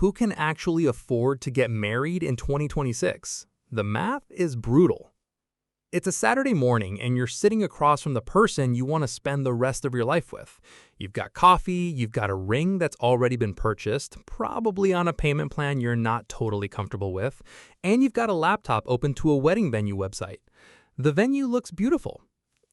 who can actually afford to get married in 2026? The math is brutal. It's a Saturday morning and you're sitting across from the person you want to spend the rest of your life with. You've got coffee, you've got a ring that's already been purchased, probably on a payment plan you're not totally comfortable with, and you've got a laptop open to a wedding venue website. The venue looks beautiful.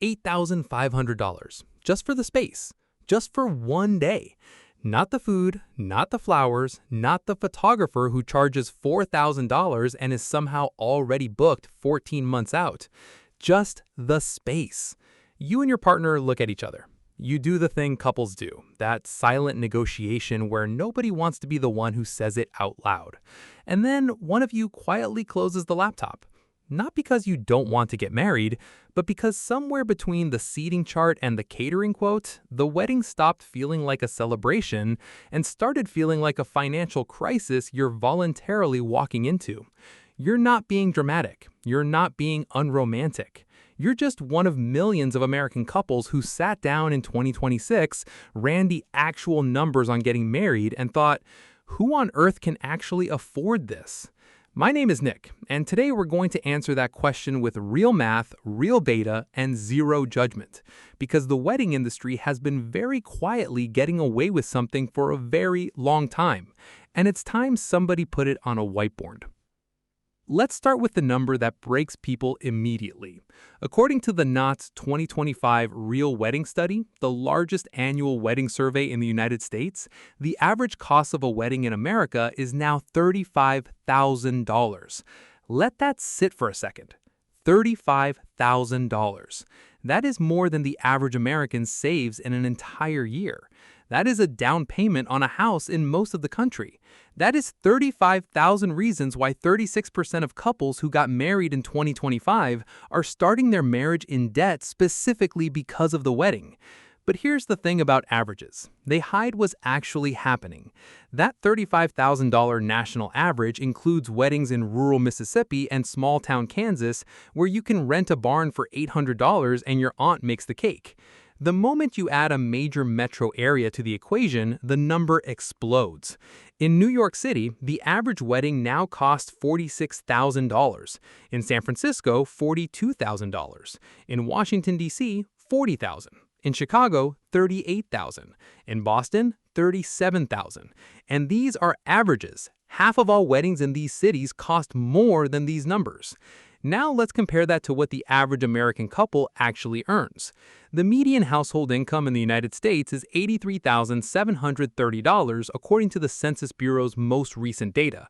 $8,500, just for the space, just for one day. Not the food, not the flowers, not the photographer who charges $4,000 and is somehow already booked 14 months out. Just the space. You and your partner look at each other. You do the thing couples do, that silent negotiation where nobody wants to be the one who says it out loud. And then one of you quietly closes the laptop. Not because you don't want to get married, but because somewhere between the seating chart and the catering quote, the wedding stopped feeling like a celebration and started feeling like a financial crisis you're voluntarily walking into. You're not being dramatic. You're not being unromantic. You're just one of millions of American couples who sat down in 2026, ran the actual numbers on getting married, and thought, who on earth can actually afford this? My name is Nick, and today we're going to answer that question with real math, real data, and zero judgment, because the wedding industry has been very quietly getting away with something for a very long time, and it's time somebody put it on a whiteboard. Let's start with the number that breaks people immediately. According to the Knott's 2025 Real Wedding Study, the largest annual wedding survey in the United States, the average cost of a wedding in America is now $35,000. Let that sit for a second. $35,000. That is more than the average American saves in an entire year. That is a down payment on a house in most of the country. That is 35,000 reasons why 36% of couples who got married in 2025 are starting their marriage in debt specifically because of the wedding. But here's the thing about averages. They hide what's actually happening. That $35,000 national average includes weddings in rural Mississippi and small-town Kansas where you can rent a barn for $800 and your aunt makes the cake. The moment you add a major metro area to the equation, the number explodes. In New York City, the average wedding now costs $46,000. In San Francisco, $42,000. In Washington, D.C., $40,000. In Chicago, $38,000. In Boston, $37,000. And these are averages. Half of all weddings in these cities cost more than these numbers. Now let's compare that to what the average American couple actually earns. The median household income in the United States is $83,730 according to the Census Bureau's most recent data.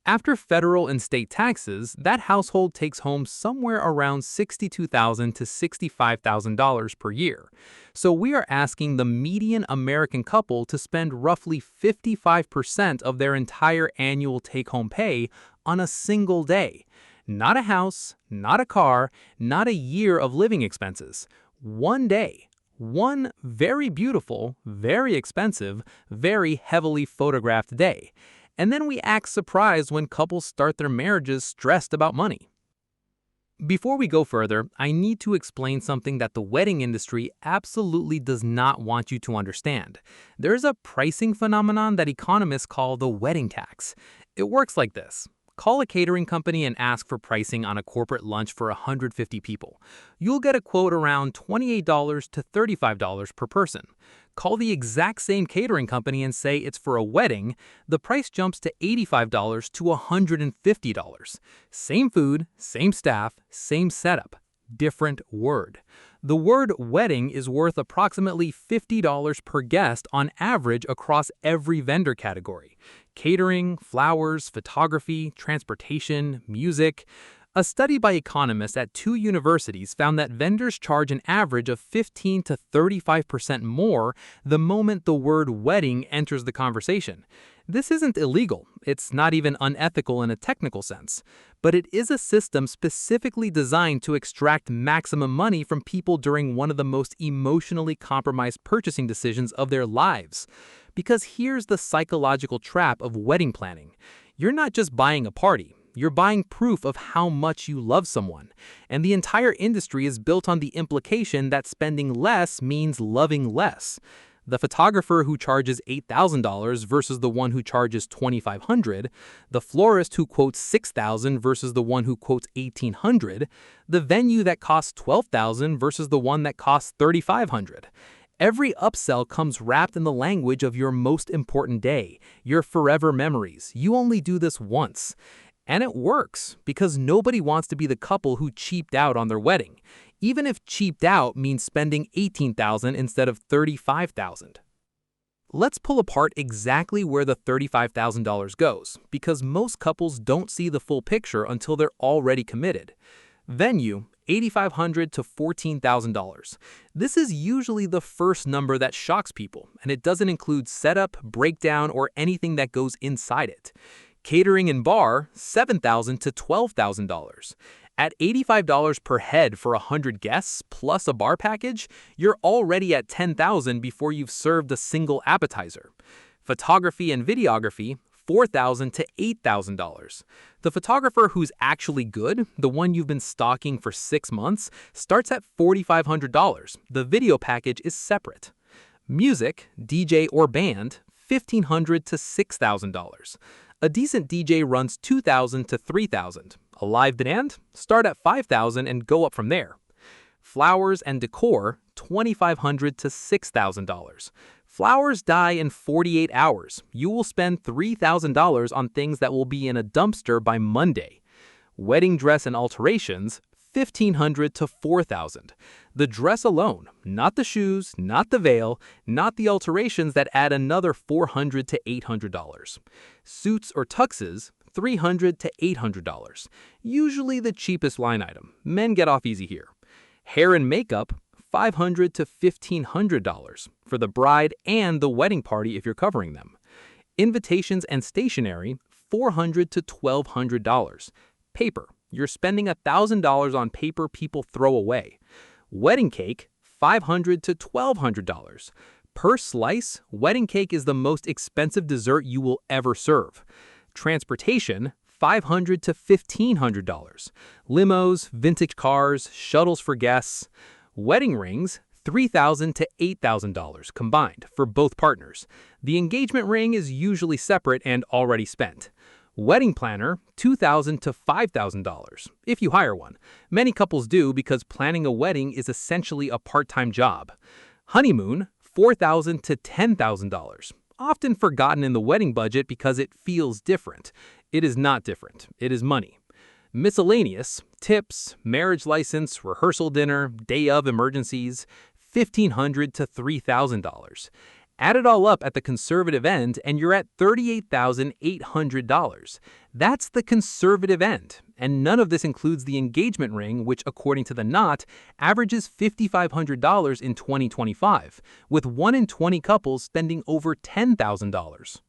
After federal and state taxes, that household takes home somewhere around $62,000 to $65,000 per year. So we are asking the median American couple to spend roughly 55% of their entire annual take-home pay on a single day. Not a house, not a car, not a year of living expenses. One day. One very beautiful, very expensive, very heavily photographed day. And then we act surprised when couples start their marriages stressed about money. Before we go further, I need to explain something that the wedding industry absolutely does not want you to understand. There's a pricing phenomenon that economists call the wedding tax. It works like this. Call a catering company and ask for pricing on a corporate lunch for 150 people. You'll get a quote around $28 to $35 per person. Call the exact same catering company and say it's for a wedding, the price jumps to $85 to $150. Same food, same staff, same setup. Different word. The word wedding is worth approximately $50 per guest on average across every vendor category. Catering, flowers, photography, transportation, music. A study by economists at 2 universities found that vendors charge an average of 15 to 35% more the moment the word wedding enters the conversation. This isn't illegal. It's not even unethical in a technical sense. But it is a system specifically designed to extract maximum money from people during one of the most emotionally compromised purchasing decisions of their lives. Because here's the psychological trap of wedding planning. You're not just buying a party. You're buying proof of how much you love someone. And the entire industry is built on the implication that spending less means loving less. The photographer who charges $8,000 versus the one who charges $2,500, the florist who quotes $6,000 versus the one who quotes $1,800, the venue that costs $12,000 versus the one that costs $3,500. Every upsell comes wrapped in the language of your most important day, your forever memories. You only do this once. And it works, because nobody wants to be the couple who cheaped out on their wedding, even if cheaped out means spending $18,000 instead of $35,000. Let's pull apart exactly where the $35,000 goes, because most couples don't see the full picture until they're already committed. Venue, $8,500 to $14,000. This is usually the first number that shocks people, and it doesn't include setup, breakdown, or anything that goes inside it. Catering and bar, $7,000 to $12,000. At $85 per head for 100 guests plus a bar package, you're already at $10,000 before you've served a single appetizer. Photography and videography, $4,000 to $8,000. The photographer who's actually good, the one you've been stalking for 6 months, starts at $4,500. The video package is separate. Music, DJ or band, $1,500 to $6,000. A decent DJ runs $2,000 to $3,000. A live band? Start at $5,000 and go up from there. Flowers and decor, $2,500 to $6,000. Flowers die in 48 hours. You will spend $3,000 on things that will be in a dumpster by Monday. Wedding dress and alterations, $1,500 to $4,000. The dress alone, not the shoes, not the veil, not the alterations that add another $400 to $800. Suits or tuxes, $300 to $800. Usually the cheapest line item. Men get off easy here. Hair and makeup, $500 to $1,500 for the bride and the wedding party if you're covering them. Invitations and stationery, $400 to $1,200. Paper. You're spending $1,000 on paper people throw away. Wedding cake, $500 to $1,200. Per slice, wedding cake is the most expensive dessert you will ever serve. Transportation, $500 to $1,500. Limos, vintage cars, shuttles for guests. Wedding rings, $3,000 to $8,000 combined for both partners. The engagement ring is usually separate and already spent. Wedding planner, $2,000 to $5,000, if you hire one. Many couples do because planning a wedding is essentially a part-time job. Honeymoon, $4,000 to $10,000, often forgotten in the wedding budget because it feels different. It is not different. It is money. Miscellaneous, tips, marriage license, rehearsal dinner, day of emergencies, $1,500 to $3,000. Add it all up at the conservative end, and you're at $38,800. That's the conservative end, and none of this includes the engagement ring, which, according to the Knot, averages $5,500 in 2025, with 1 in 20 couples spending over $10,000.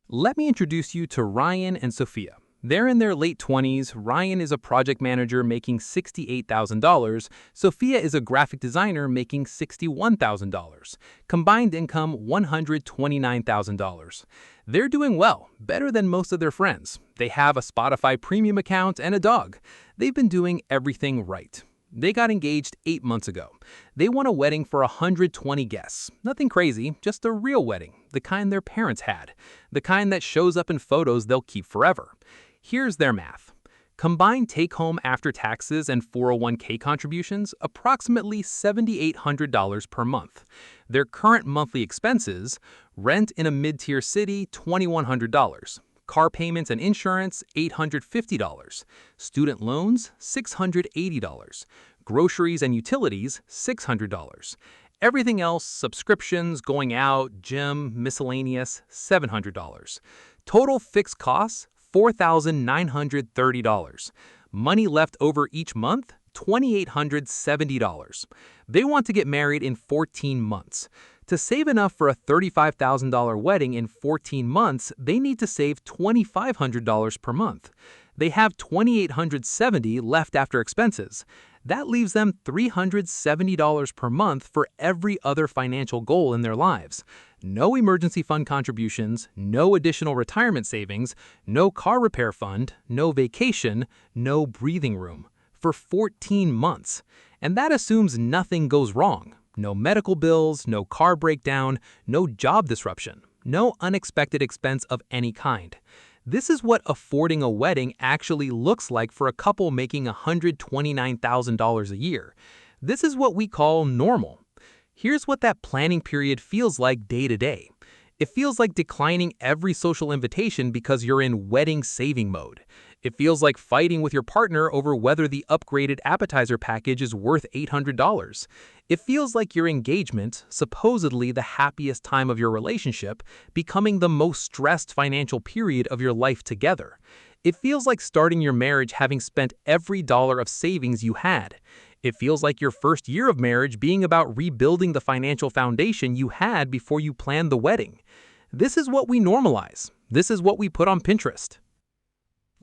Let me introduce you to Ryan and Sofia. They're in their late 20s. Ryan is a project manager making $68,000. Sofia is a graphic designer making $61,000. Combined income, $129,000. They're doing well, better than most of their friends. They have a Spotify premium account and a dog. They've been doing everything right. They got engaged 8 months ago. They want a wedding for 120 guests. Nothing crazy, just a real wedding, the kind their parents had, the kind that shows up in photos they'll keep forever. Here's their math. Combined take-home after taxes and 401k contributions, approximately $7,800 per month. Their current monthly expenses, rent in a mid-tier city, $2,100. Car payments and insurance, $850. Student loans, $680. Groceries and utilities, $600. Everything else, subscriptions, going out, gym, miscellaneous, $700. Total fixed costs, $4,930. Money left over each month, $2,870. They want to get married in 14 months. To save enough for a $35,000 wedding in 14 months, they need to save $2,500 per month. They have $2,870 left after expenses. That leaves them $370 per month for every other financial goal in their lives. No emergency fund contributions, no additional retirement savings, no car repair fund, no vacation, no breathing room. For 14 months. And that assumes nothing goes wrong. No medical bills, no car breakdown, no job disruption, no unexpected expense of any kind. This is what affording a wedding actually looks like for a couple making $129,000 a year. This is what we call normal. Here's what that planning period feels like day to day. It feels like declining every social invitation because you're in wedding saving mode. It feels like fighting with your partner over whether the upgraded appetizer package is worth $800. It feels like your engagement, supposedly the happiest time of your relationship, becoming the most stressed financial period of your life together. It feels like starting your marriage having spent every dollar of savings you had. It feels like your first year of marriage being about rebuilding the financial foundation you had before you planned the wedding. This is what we normalize. This is what we put on Pinterest.